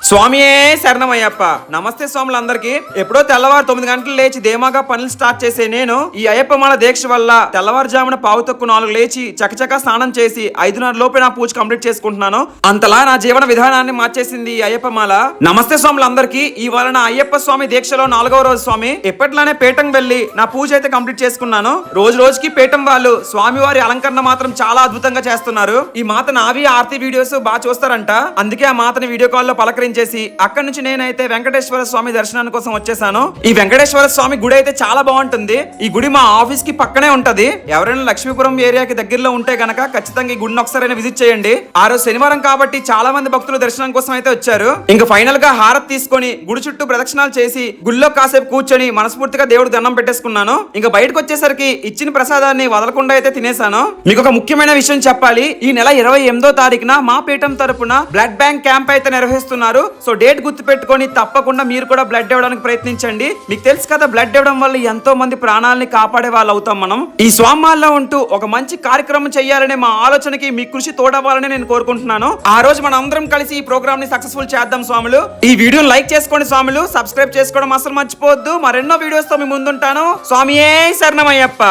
స్వామియే శరణమయ్యప్ప. నమస్తే స్వాములందరికీ. ఎప్పుడో తెల్లవారు 9 గంటలు లేచి ధీమాగా పనులు స్టార్ట్ చేసే నేను ఈ అయ్యప్ప మాల దీక్ష వల్ల తెల్లవారుజామున 4:45 లేచి చకచకా స్నానం చేసి 5:30 లోపే నా పూజ కంప్లీట్ చేసుకుంటున్నాను. అంతలా నా జీవన విధానాన్ని మార్చేసింది ఈ అయ్యప్ప మాల. నమస్తే స్వాములందరికీ. ఇవాళ నా అయ్యప్ప స్వామి దీక్షలో 4వ రోజు స్వామి. ఎప్పట్లానే పీఠం వెళ్లి నా పూజ అయితే కంప్లీట్ చేసుకున్నాను. రోజు రోజుకి పీఠం వాళ్ళు స్వామివారి అలంకరణ మాత్రం చాలా అద్భుతంగా చేస్తున్నారు. ఈ మాత నావి ఆర్తి వీడియోస్ బాగా చూస్తారంట. అందుకే ఆ మాతని వీడియో కాల్ లో పలకరించి అక్కడి నుంచి నేనైతే వెంకటేశ్వర స్వామి దర్శనాని కోసం వచ్చేసాను. ఈ వెంకటేశ్వర స్వామి గుడి అయితే చాలా బాగుంటుంది. ఈ గుడి మా ఆఫీస్ కి పక్కనే ఉంటది. ఎవరైనా లక్ష్మీపురం ఏరియాకి దగ్గరలో ఉంటే గనక ఖచ్చితంగా ఈ గుడిని ఒకసారి విజిట్ చేయండి. ఆ రోజు శనివారం కాబట్టి చాలా మంది భక్తులు దర్శనం కోసం అయితే వచ్చారు. ఇంకా ఫైనల్ గా హారతి తీసుకొని గుడి చుట్టూ ప్రదక్షిణాలు చేసి గుడిలో కాసేపు కూర్చొని మనస్ఫూర్తిగా దేవుడు దండం పెట్టేసుకున్నాను. ఇంకా బయటకు వచ్చేసరికి ఇచ్చిన ప్రసాదాన్ని వదలకుండా అయితే తినేసాను. మీకు ఒక ముఖ్యమైన విషయం చెప్పాలి. ఈ నెల 28వ తారీఖున మా పీఠం తరపున బ్లడ్ బ్యాంక్ క్యాంప్ అయితే నిర్వహిస్తున్నారు. సో డేట్ గుర్తు పెట్టుకొని తప్పకుండా మీరు కూడా బ్లడ్ ఇవ్వడానికి ప్రయత్నించండి. మీకు తెలుసు కదా, బ్లడ్ ఇవ్వడం వల్ల ఎంతో మంది ప్రాణాలని కాపాడే వాళ్ళు అవుతాం మనం. ఈ స్వామాల్లో ఉంటూ ఒక మంచి కార్యక్రమం చేయాలనే మా ఆలోచనకి మీ కృషి తోడవ్వాలని నేను కోరుకుంటున్నాను. ఆ రోజు మనం అందరం కలిసి ఈ ప్రోగ్రామ్ ని సక్సెస్ఫుల్ చేద్దాం స్వాములు. ఈ వీడియోని లైక్ చేసుకోండి స్వాములు. సబ్స్క్రైబ్ చేసుకోవడం అసలు మర్చిపోవద్దు. మరెన్నో వీడియోస్ తో మీ ముందుంటాను. స్వామియే శరణమయ్యప్ప.